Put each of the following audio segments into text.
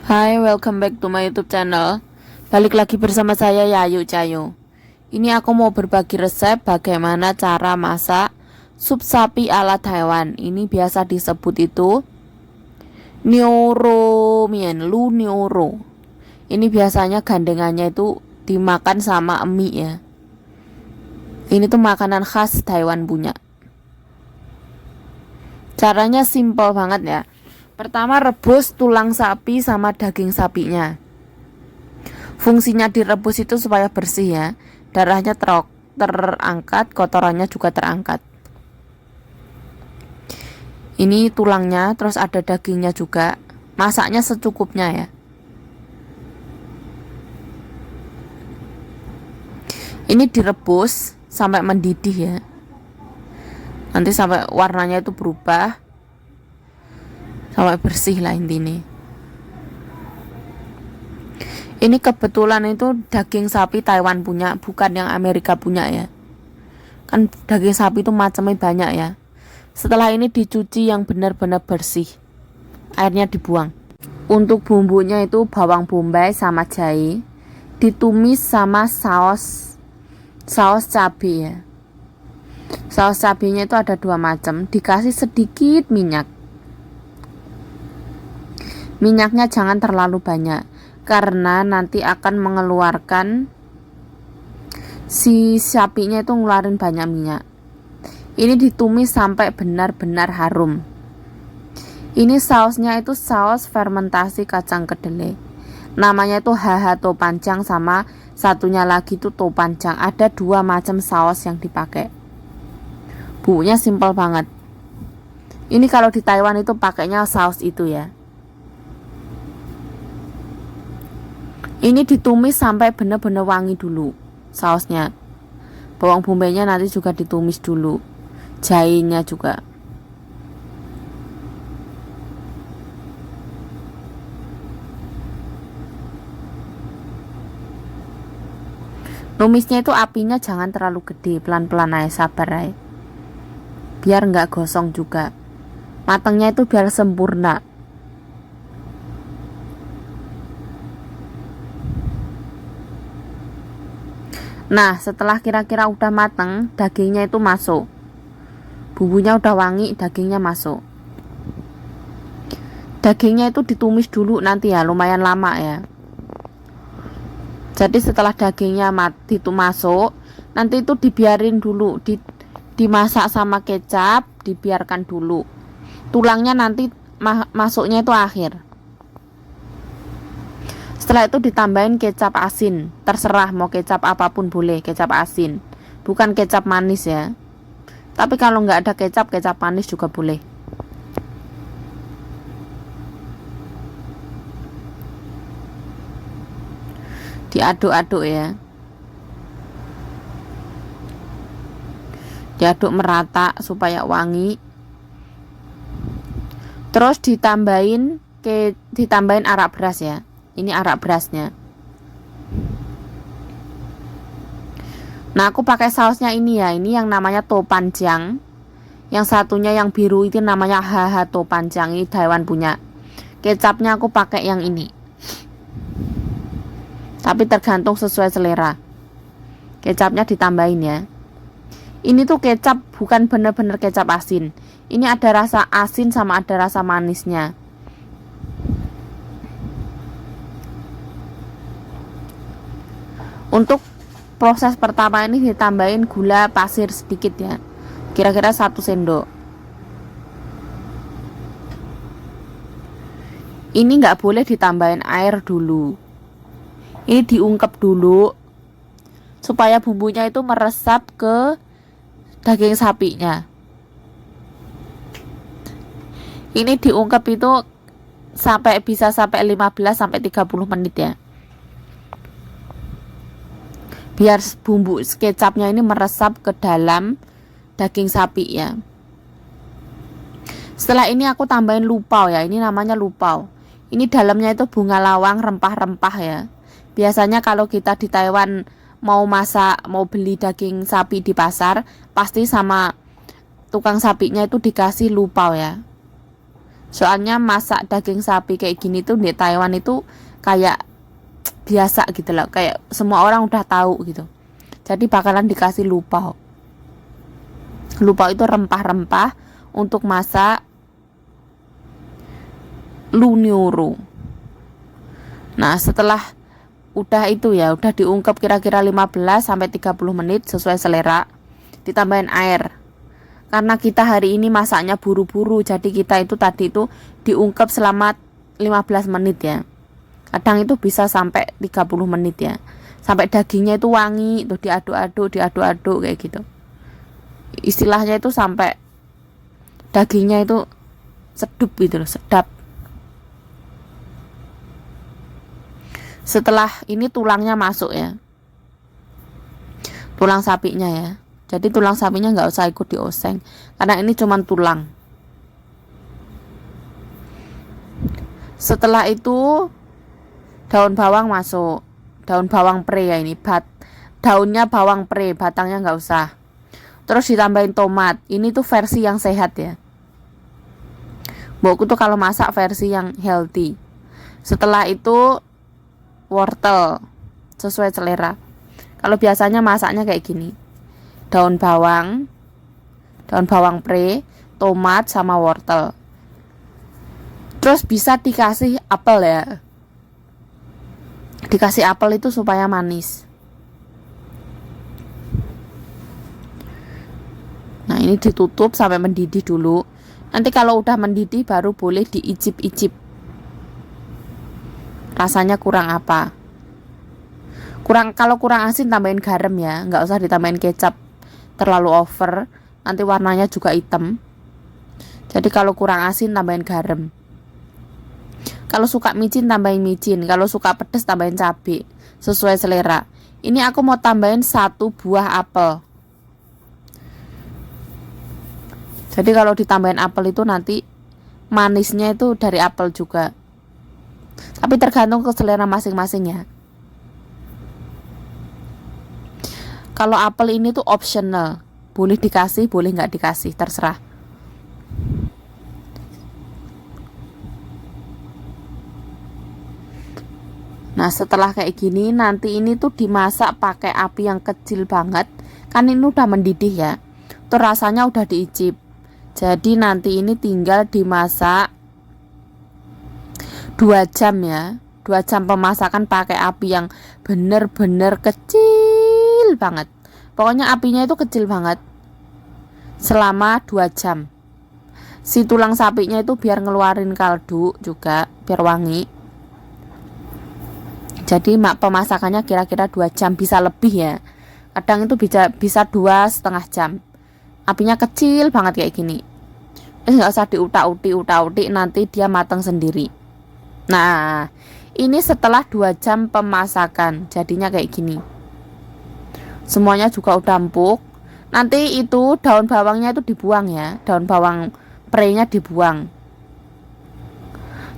Hai, welcome back to my YouTube channel. Balik lagi bersama saya Yayu Cayo. Ini aku mau berbagi resep bagaimana cara masak sup sapi ala Taiwan. Ini biasa disebut itu Nioro Mien, Lu Nioro. Ini biasanya gandengannya itu dimakan sama mie ya. Ini tuh makanan khas Taiwan punya. Caranya simple banget ya. Pertama, rebus tulang sapi sama daging sapinya. Fungsinya direbus itu supaya bersih ya. Darahnya terangkat, kotorannya juga terangkat. Ini tulangnya, terus ada dagingnya juga. Masaknya secukupnya ya. Ini direbus sampai mendidih ya. Nanti sampai warnanya itu berubah, sampai bersih lah intinya. Ini kebetulan itu daging sapi Taiwan punya, bukan yang Amerika punya ya. Kan daging sapi itu macamnya banyak ya. Setelah ini dicuci yang benar-benar bersih, airnya dibuang. Untuk bumbunya itu bawang bombay sama jahe, ditumis sama saus cabai ya. Saus cabainya itu ada 2 macam, dikasih sedikit minyak. Minyaknya jangan terlalu banyak karena nanti akan mengeluarkan, si sapinya itu ngeluarin banyak minyak. Ini ditumis sampai benar-benar harum. Ini sausnya itu saus fermentasi kacang kedelai. Namanya itu haha topanjang, sama satunya lagi itu topanjang. Ada 2 macam saus yang dipakai. Bumbunya simple banget. Ini kalau di Taiwan itu pakainya saus itu ya. Ini ditumis sampai benar-benar wangi dulu sausnya. Bawang bombaynya nanti juga ditumis dulu. Jahenya juga. Numisnya itu apinya jangan terlalu gede, pelan-pelan aja, sabar aja. Biar nggak gosong juga. Matangnya itu biar sempurna. Nah, setelah kira-kira udah matang, dagingnya itu masuk. Bumbunya udah wangi, dagingnya masuk. Dagingnya itu ditumis dulu nanti ya, lumayan lama ya. Jadi setelah dagingnya itu masuk, nanti itu dibiarin dulu, dimasak sama kecap, dibiarkan dulu. Tulangnya nanti masuknya itu akhir. Setelah itu ditambahin kecap asin, terserah mau kecap apapun boleh, kecap asin, bukan kecap manis ya. Tapi kalau nggak ada kecap, kecap manis juga boleh. Diaduk-aduk ya, diaduk merata supaya wangi. Terus ditambahin arak beras ya. Ini arak berasnya. Nah, aku pakai sausnya ini ya. Ini yang namanya topanjang. Yang satunya yang biru itu namanya haha topanjang. Ini Taiwan punya. Kecapnya aku pakai yang ini. Tapi tergantung sesuai selera. Kecapnya ditambahin ya. Ini tuh kecap bukan bener-bener kecap asin. Ini ada rasa asin sama ada rasa manisnya. Untuk proses pertama ini ditambahin gula pasir sedikit ya. Kira-kira 1 sendok. Ini nggak boleh ditambahin air dulu. Ini diungkep dulu supaya bumbunya itu meresap ke daging sapinya. Ini diungkep itu bisa sampai 15 sampai 30 menit ya. Biar bumbu kecapnya ini meresap ke dalam daging sapi ya. Setelah ini aku tambahin lupau ya. Ini namanya lupau. Ini dalamnya itu bunga lawang, rempah-rempah ya. Biasanya kalau kita di Taiwan mau beli daging sapi di pasar, pasti sama tukang sapinya itu dikasih lupau ya. Soalnya masak daging sapi kayak gini tuh di Taiwan itu kayak biasa gitu loh, kayak semua orang udah tahu gitu. Jadi bakalan dikasih lupa. Lupa itu rempah-rempah untuk masak luniuru. Nah, setelah udah itu ya, udah diungkep kira-kira 15 sampai 30 menit sesuai selera. Ditambahin air. Karena kita hari ini masaknya buru-buru, jadi kita itu tadi itu diungkep selama 15 menit ya. Kadang itu bisa sampai 30 menit ya. Sampai dagingnya itu wangi, tuh diaduk-aduk kayak gitu. Istilahnya itu sampai dagingnya itu sedup gitu loh, sedap. Setelah ini tulangnya masuk ya, tulang sapinya ya. Jadi tulang sapinya nggak usah ikut dioseng, karena ini cuman tulang. Setelah itu daun bawang masuk, daun bawang pre ya ini, daunnya bawang pre, batangnya nggak usah. Terus ditambahin tomat, ini tuh versi yang sehat ya. Mbokku tuh kalau masak versi yang healthy. Setelah itu wortel sesuai selera. Kalau biasanya masaknya kayak gini, daun bawang pre, tomat sama wortel. Terus bisa dikasih apel ya. Dikasih apel itu supaya manis. Nah, ini ditutup sampai mendidih dulu. Nanti kalau udah mendidih baru boleh diicip-icip. Rasanya kurang apa? Kalau kurang asin tambahin garam ya, nggak usah ditambahin kecap terlalu over, nanti warnanya juga hitam. Jadi kalau kurang asin tambahin garam. Kalau suka micin tambahin micin, kalau suka pedas tambahin cabai, sesuai selera. Ini aku mau tambahin 1 buah apel. Jadi kalau ditambahin apel itu nanti manisnya itu dari apel juga. Tapi tergantung ke selera masing-masing ya. Kalau apel ini tuh optional, boleh dikasih, boleh nggak dikasih, terserah. Nah, setelah kayak gini, nanti ini tuh dimasak pakai api yang kecil banget. Kan ini udah mendidih ya. Tuh rasanya udah diicip. Jadi nanti ini tinggal dimasak 2 jam ya. 2 jam pemasakan pakai api yang bener-bener kecil banget. Pokoknya apinya itu kecil banget. Selama 2 jam. Si tulang sapinya itu biar ngeluarin kaldu juga, biar wangi. Jadi pemasakannya kira-kira 2 jam, bisa lebih ya. Kadang itu bisa 2,5 jam. Apinya kecil banget kayak gini. Nggak usah diutak-utik, nanti dia matang sendiri. Nah, ini setelah 2 jam pemasakan, jadinya kayak gini. Semuanya juga udah empuk. Nanti itu daun bawangnya itu dibuang ya, daun bawang prenya dibuang.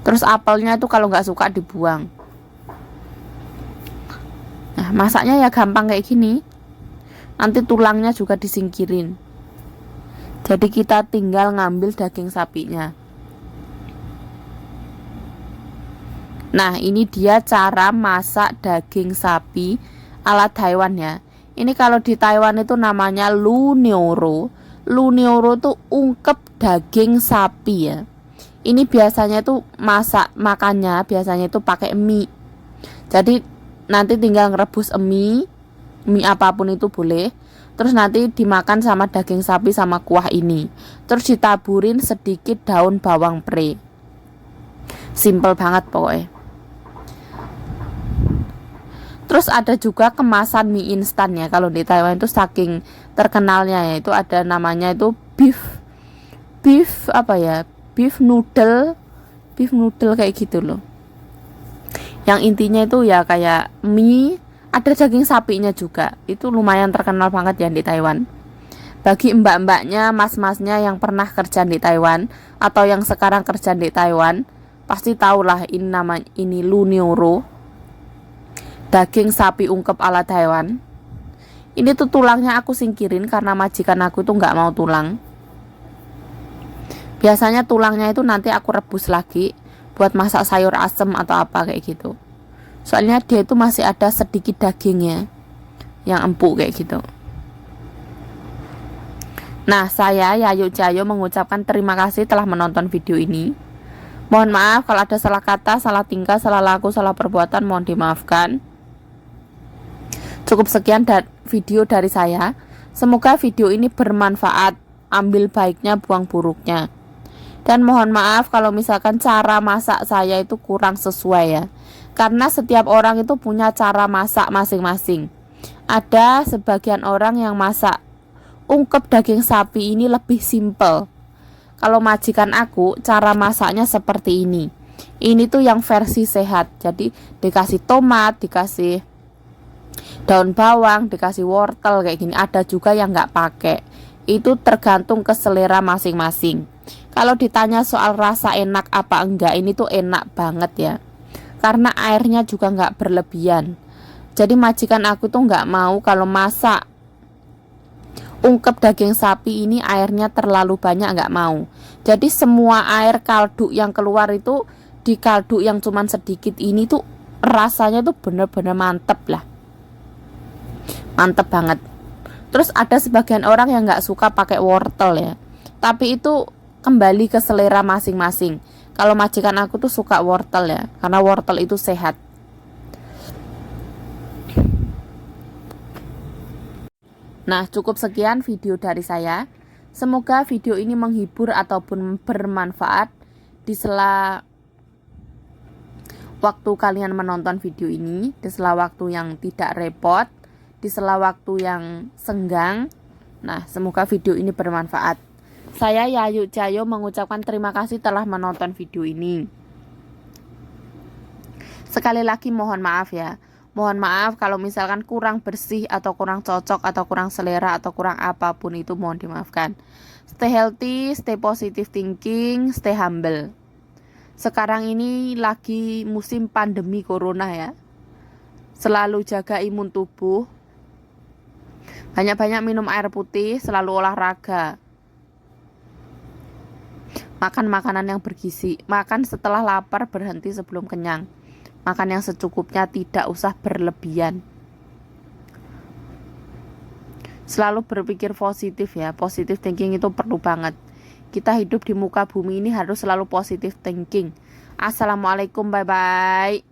Terus apelnya itu kalau nggak suka dibuang. Nah, masaknya ya gampang kayak gini. Nanti tulangnya juga disingkirin. Jadi kita tinggal ngambil daging sapinya. Nah, ini dia cara masak daging sapi ala Taiwan ya. Ini kalau di Taiwan itu namanya lunioro. Lunioro itu ungkep daging sapi ya. Ini biasanya tuh makannya biasanya itu pakai mie. Jadi nanti tinggal ngerebus mie apapun itu boleh. Terus nanti dimakan sama daging sapi sama kuah ini. Terus ditaburin sedikit daun bawang pre. Simple banget pokoknya. Terus ada juga kemasan mie instan ya. Kalau di Taiwan itu saking terkenalnya ya, itu ada namanya itu beef apa ya? Beef noodle kayak gitu loh. Yang intinya itu ya kayak mie, ada daging sapinya juga. Itu lumayan terkenal banget ya di Taiwan. Bagi mbak-mbaknya, mas-masnya yang pernah kerja di Taiwan atau yang sekarang kerja di Taiwan, pasti tahulah ini lunioro. Daging sapi ungkep ala Taiwan. Ini tuh tulangnya aku singkirin karena majikan aku tuh nggak mau tulang. Biasanya tulangnya itu nanti aku rebus lagi buat masak sayur asem atau apa kayak gitu. Soalnya dia itu masih ada sedikit dagingnya yang empuk kayak gitu. Nah, saya Yayu Jayo mengucapkan terima kasih telah menonton video ini. Mohon maaf kalau ada salah kata, salah tingkah, salah laku, salah perbuatan, mohon dimaafkan. Cukup sekian video dari saya. Semoga video ini bermanfaat. Ambil baiknya, buang buruknya. Dan mohon maaf kalau misalkan cara masak saya itu kurang sesuai ya. Karena setiap orang itu punya cara masak masing-masing. Ada sebagian orang yang masak ungkep daging sapi ini lebih simple. Kalau majikan aku, cara masaknya seperti ini. Ini tuh yang versi sehat. Jadi dikasih tomat, dikasih daun bawang, dikasih wortel kayak gini. Ada juga yang nggak pakai. Itu tergantung ke selera masing-masing. Kalau ditanya soal rasa enak apa enggak, ini tuh enak banget ya. Karena airnya juga nggak berlebihan. Jadi majikan aku tuh nggak mau kalau masak ungkep daging sapi ini airnya terlalu banyak, nggak mau. Jadi semua air kaldu yang keluar itu di kaldu yang cuman sedikit ini tuh rasanya tuh bener-bener mantep lah. Mantep banget. Terus ada sebagian orang yang nggak suka pakai wortel ya. Tapi itu kembali ke selera masing-masing. Kalau majikan aku tuh suka wortel ya, karena wortel itu sehat. Nah, cukup sekian video dari saya. Semoga video ini menghibur ataupun bermanfaat di sela waktu kalian menonton video ini, di sela waktu yang tidak repot, di sela waktu yang senggang. Nah, semoga video ini bermanfaat. Saya Yayu Jayo mengucapkan terima kasih telah menonton video ini. Sekali lagi mohon maaf ya. Mohon maaf kalau misalkan kurang bersih atau kurang cocok atau kurang selera atau kurang apapun itu, mohon dimaafkan. Stay healthy, stay positive thinking, stay humble. Sekarang ini lagi musim pandemi corona ya. Selalu jaga imun tubuh. Banyak-banyak minum air putih, selalu olahraga. Makan makanan yang bergizi. Makan setelah lapar, berhenti sebelum kenyang. Makan yang secukupnya, tidak usah berlebihan. Selalu berpikir positif ya. Positive thinking itu perlu banget. Kita hidup di muka bumi ini harus selalu positive thinking. Assalamualaikum, bye-bye.